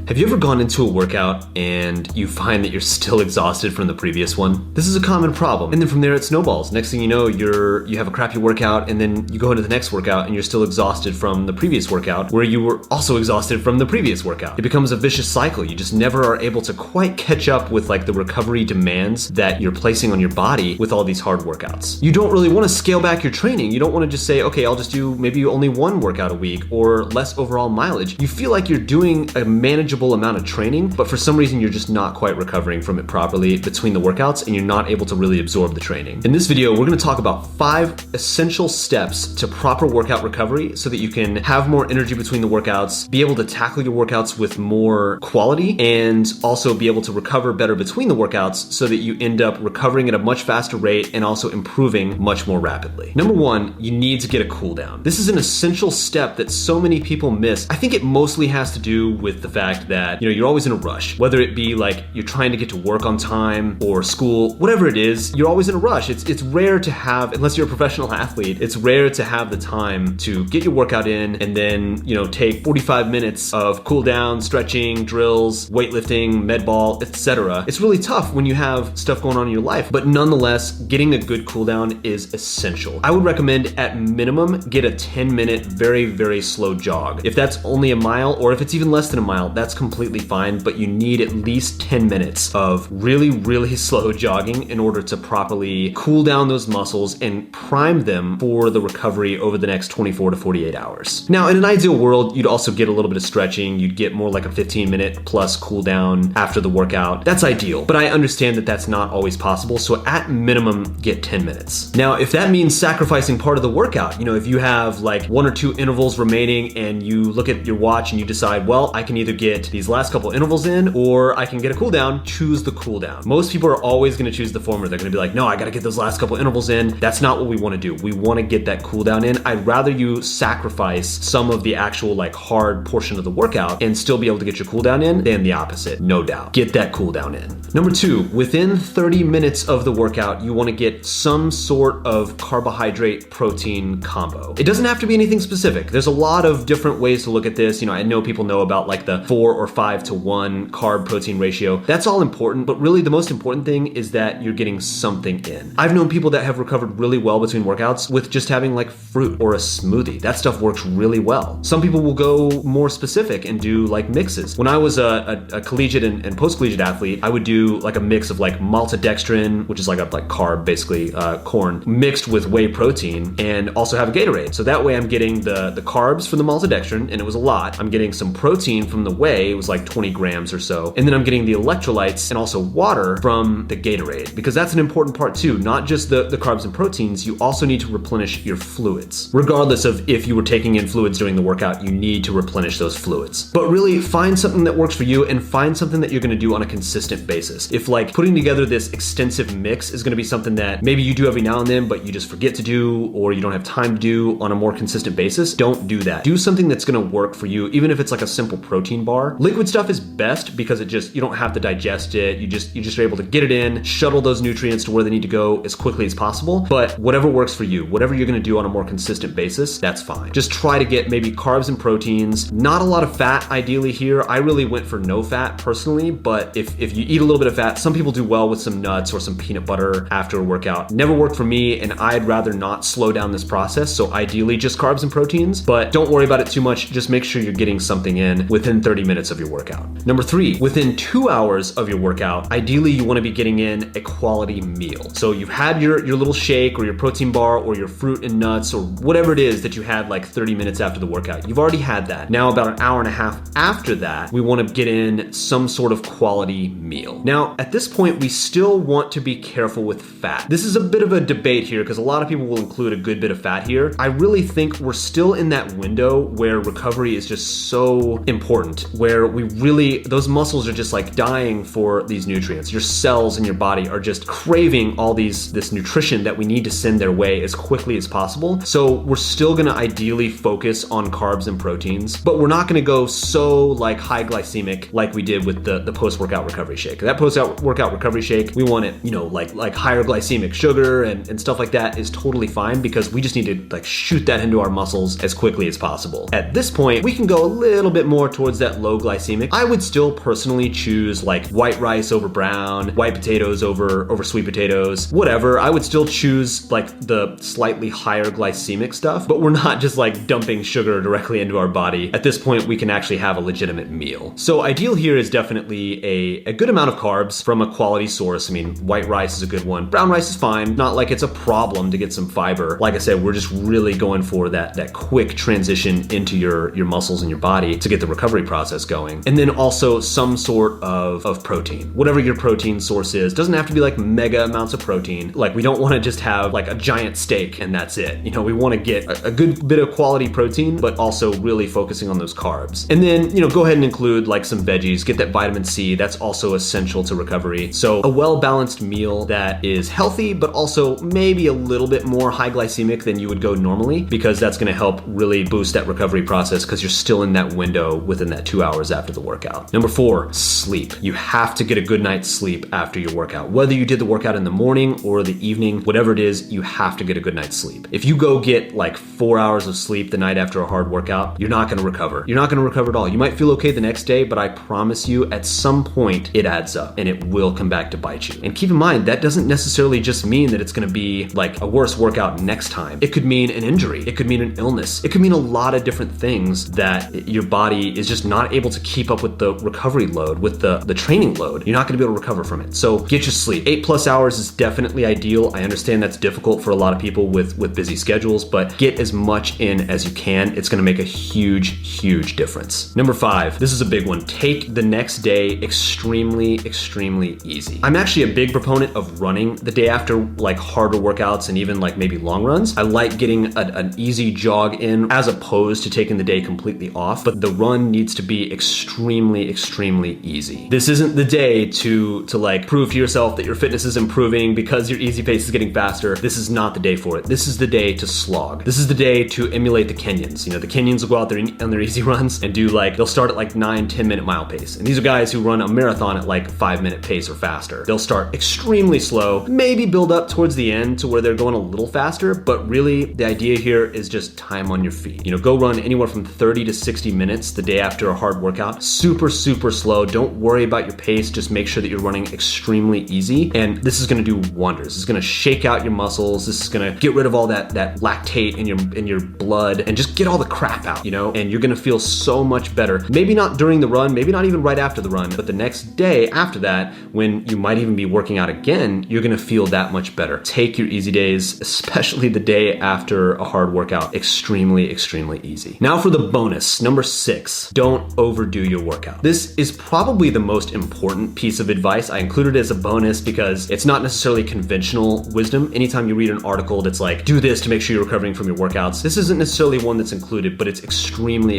Have you ever gone into a workout and you find that you're still exhausted from the previous one? This is a common problem. And then from there it snowballs. Next thing you know, you have a crappy workout, and then you go into the next workout and you're still exhausted from the previous workout where you were also exhausted from the previous workout. It becomes a vicious cycle. You just never are able to quite catch up with like the recovery demands that you're placing on your body with all these hard workouts. You don't really want to scale back your training. You don't want to just say, okay, I'll just do maybe only one workout a week or less overall mileage. You feel like you're doing a manageable amount of training, but for some reason you're just not quite recovering from it properly between the workouts, and you're not able to really absorb the training. In this video, we're going to talk about 5 essential steps to proper workout recovery so that you can have more energy between the workouts, be able to tackle your workouts with more quality, and also be able to recover better between the workouts so that you end up recovering at a much faster rate and also improving much more rapidly. Number 1, you need to get a cool down. This is an essential step that so many people miss. I think it mostly has to do with the fact that, you're always in a rush, whether it be like you're trying to get to work on time or school, whatever it is, you're always in a rush. It's rare to have, unless you're a professional athlete, it's rare to have the time to get your workout in and then, take 45 minutes of cool down, stretching, drills, weightlifting, med ball, etc. It's really tough when you have stuff going on in your life, but nonetheless, getting a good cool down is essential. I would recommend at minimum, get a 10-minute, very, very slow jog. If that's only a mile, or if it's even less than a mile, that's completely fine, but you need at least 10 minutes of really, really slow jogging in order to properly cool down those muscles and prime them for the recovery over the next 24 to 48 hours. Now, in an ideal world, you'd also get a little bit of stretching. You'd get more like a 15-minute plus cool down after the workout. That's ideal, but I understand that that's not always possible, so at minimum, get 10 minutes. Now, if that means sacrificing part of the workout, if you have like 1 or 2 intervals remaining and you look at your watch and you decide, well, I can either get these last couple intervals in or I can get a cool down, choose the cool down. Most people are always going to choose the former. They're going to be like, no, I got to get those last couple intervals in. That's not what we want to do. We want to get that cool down in. I'd rather you sacrifice some of the actual like hard portion of the workout and still be able to get your cool down in than the opposite, no doubt. Get that cool down in. Number 2, within 30 minutes of the workout, you want to get some sort of carbohydrate protein combo. It doesn't have to be anything specific. There's a lot of different ways to look at this. I know people know about like the 4 or 5 to 1 carb protein ratio. That's all important, but really the most important thing is that you're getting something in. I've known people that have recovered really well between workouts with just having like fruit or a smoothie. That stuff works really well. Some people will go more specific and do like mixes. When I was a collegiate and post-collegiate athlete, I would do like a mix of like maltodextrin, which is like a carb, basically corn, mixed with whey protein, and also have a Gatorade. So that way I'm getting the carbs from the maltodextrin, and it was a lot. I'm getting some protein from the whey, it was like 20 grams or so. And then I'm getting the electrolytes and also water from the Gatorade, because that's an important part too. Not just the carbs and proteins, you also need to replenish your fluids. Regardless of if you were taking in fluids during the workout, you need to replenish those fluids. But really find something that works for you and find something that you're gonna do on a consistent basis. If like putting together this extensive mix is gonna be something that maybe you do every now and then, but you just forget to do, or you don't have time to do on a more consistent basis, don't do that. Do something that's gonna work for you, even if it's like a simple protein bar. Liquid stuff is best because you don't have to digest it. You just are able to get it in, shuttle those nutrients to where they need to go as quickly as possible. But whatever works for you, whatever you're gonna do on a more consistent basis, that's fine. Just try to get maybe carbs and proteins, not a lot of fat ideally here. I really went for no fat personally, but if you eat a little bit of fat, some people do well with some nuts or some peanut butter after a workout. Never worked for me, and I'd rather not slow down this process. So ideally just carbs and proteins, but don't worry about it too much. Just make sure you're getting something in within 30 minutes of your workout. Number 3, within 2 hours of your workout, ideally you want to be getting in a quality meal. So you've had your little shake or your protein bar or your fruit and nuts or whatever it is that you had like 30 minutes after the workout. You've already had that. Now about an hour and a half after that, we want to get in some sort of quality meal. Now at this point, we still want to be careful with fat. This is a bit of a debate here because a lot of people will include a good bit of fat here. I really think we're still in that window where recovery is just so important, where those muscles are just like dying for these nutrients. Your cells in your body are just craving all this nutrition that we need to send their way as quickly as possible. So we're still gonna ideally focus on carbs and proteins, but we're not gonna go so like high glycemic like we did with the post-workout recovery shake. That post-workout recovery shake, we want it, like higher glycemic sugar and stuff like that is totally fine because we just need to like shoot that into our muscles as quickly as possible. At this point, we can go a little bit more towards that low low glycemic, I would still personally choose like white rice over brown, white potatoes over sweet potatoes, whatever. I would still choose like the slightly higher glycemic stuff, but we're not just like dumping sugar directly into our body. At this point, we can actually have a legitimate meal. So ideal here is definitely a good amount of carbs from a quality source. I mean, white rice is a good one. Brown rice is fine. Not like it's a problem to get some fiber. Like I said, we're just really going for that quick transition into your muscles and your body to get the recovery process going. And then also some sort of protein. Whatever your protein source is, doesn't have to be like mega amounts of protein. Like we don't want to just have like a giant steak and that's it. You know, we want to get a good bit of quality protein, but also really focusing on those carbs. And then, you know, go ahead and include like some veggies, get that vitamin C. That's also essential to recovery. So a well-balanced meal that is healthy, but also maybe a little bit more high glycemic than you would go normally, because that's going to help really boost that recovery process because you're still in that window within that 2 hours after the workout. Number 4, sleep. You have to get a good night's sleep after your workout. Whether you did the workout in the morning or the evening, whatever it is, you have to get a good night's sleep. If you go get like 4 hours of sleep the night after a hard workout, you're not going to recover. You're not going to recover at all. You might feel okay the next day, but I promise you at some point it adds up and it will come back to bite you. And keep in mind, that doesn't necessarily just mean that it's going to be like a worse workout next time. It could mean an injury. It could mean an illness. It could mean a lot of different things that your body is just not able to keep up with the recovery load, with the training load. You're not going to be able to recover from it. So get your sleep. 8+ hours is definitely ideal. I understand that's difficult for a lot of people with busy schedules, but get as much in as you can. It's going to make a huge difference. Number 5, this is a big one. Take the next day extremely easy. I'm actually a big proponent of running the day after like harder workouts and even like maybe long runs. I like getting an easy jog in as opposed to taking the day completely off, but the run needs to be extremely easy. This isn't the day to like prove to yourself that your fitness is improving because your easy pace is getting faster. This is not the day for it. This is the day to slog. This is the day to emulate the Kenyans. You know, the Kenyans will go out there on their easy runs and do like, they'll start at like 9-10 minute mile pace. And these are guys who run a marathon at like 5-minute pace or faster. They'll start extremely slow, maybe build up towards the end to where they're going a little faster, but really the idea here is just time on your feet. You know, go run anywhere from 30 to 60 minutes the day after a hard workout. Super slow. Don't worry about your pace. Just make sure that you're running extremely easy. And this is going to do wonders. This is going to shake out your muscles. This is going to get rid of all that lactate in your blood and just get all the crap out, you know, and you're going to feel so much better. Maybe not during the run, maybe not even right after the run, but the next day after that, when you might even be working out again, you're going to feel that much better. Take your easy days, especially the day after a hard workout, extremely easy. Now for the bonus, number 6, don't overdo your workout. This is probably the most important piece of advice. I included it as a bonus because it's not necessarily conventional wisdom. Anytime you read an article that's like, do this to make sure you're recovering from your workouts, this isn't necessarily one that's included, but it's extremely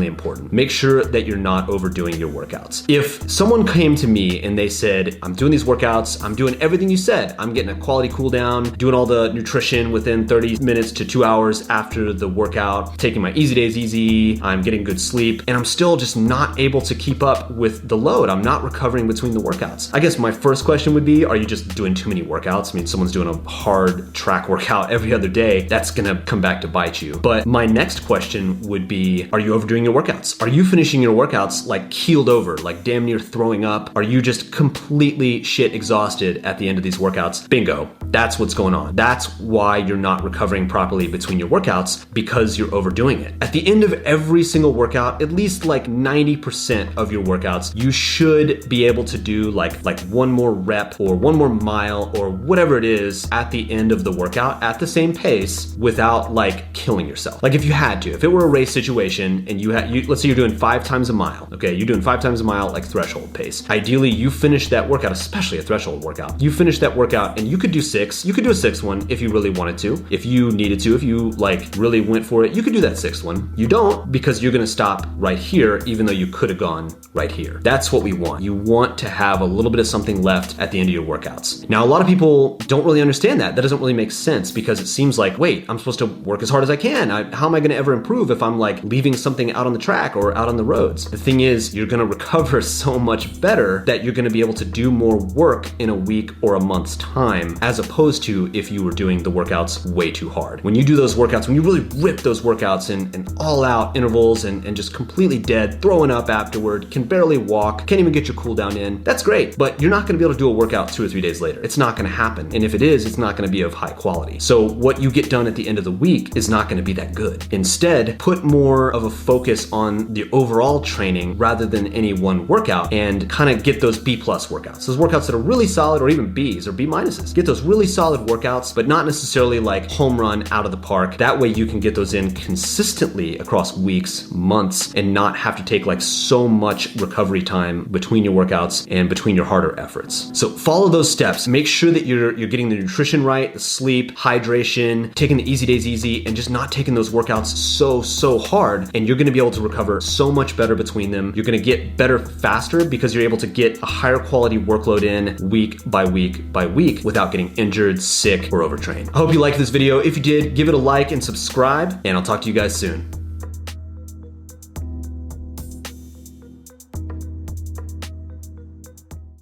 important. Make sure that you're not overdoing your workouts. If someone came to me and they said, I'm doing these workouts, I'm doing everything you said, I'm getting a quality cool down, doing all the nutrition within 30 minutes to 2 hours after the workout, taking my easy days easy, I'm getting good sleep, and I'm still just not able to keep up with the load. I'm not recovering between the workouts. I guess my first question would be, are you just doing too many workouts? I mean, someone's doing a hard track workout every other day, that's gonna come back to bite you. But my next question would be, are you overdoing your workouts? Are you finishing your workouts like keeled over, like damn near throwing up? Are you just completely shit exhausted at the end of these workouts? Bingo. That's what's going on. That's why you're not recovering properly between your workouts, because you're overdoing it. At the end of every single workout, at least like 90% of your workouts, you should be able to do like one more rep or one more mile or whatever it is at the end of the workout at the same pace without like killing yourself. Like if you had to, if it were a race situation and let's say you're doing 5 times a mile, okay? You're doing 5 times a mile like threshold pace. Ideally, you finish that workout, especially a threshold workout. You finish that workout and you could do 6. You could do a 6th one if you really wanted to. If you needed to, if you like really went for it, you could do that 6th one. You don't, because you're gonna stop right here even though you could have gone right here. That's what we want. You want to have a little bit of something left at the end of your workouts. Now, a lot of people don't really understand that. That doesn't really make sense because it seems like, wait, I'm supposed to work as hard as I can. How am I gonna ever improve if I'm like leaving something out on the track or out on the roads? The thing is, you're gonna recover so much better that you're gonna be able to do more work in a week or a month's time, as opposed to if you were doing the workouts way too hard. When you do those workouts, when you really rip those workouts and all out intervals and just completely dead throwing up afterward, can barely walk, can't even get your cool down in, that's great, but you're not gonna be able to do a workout 2 or 3 days later. It's not gonna happen. And if it is, it's not gonna be of high quality. So what you get done at the end of the week is not gonna be that good. Instead, put more of a focus on the overall training rather than any one workout and kind of get those B+ workouts. Those workouts that are really solid, or even Bs or B minuses. Get those really solid workouts, but not necessarily like home run out of the park. That way you can get those in consistently across weeks, months, and not have to take like so much recovery time between your workouts and between your harder efforts. So follow those steps. Make sure that you're getting the nutrition right, the sleep, hydration, taking the easy days easy, and just not taking those workouts so hard. And you're gonna be able to recover so much better between them. You're gonna get better faster because you're able to get a higher quality workload in week by week by week without getting injured, sick, or overtrained. I hope you liked this video. If you did, give it a like and subscribe, and I'll talk to you guys soon.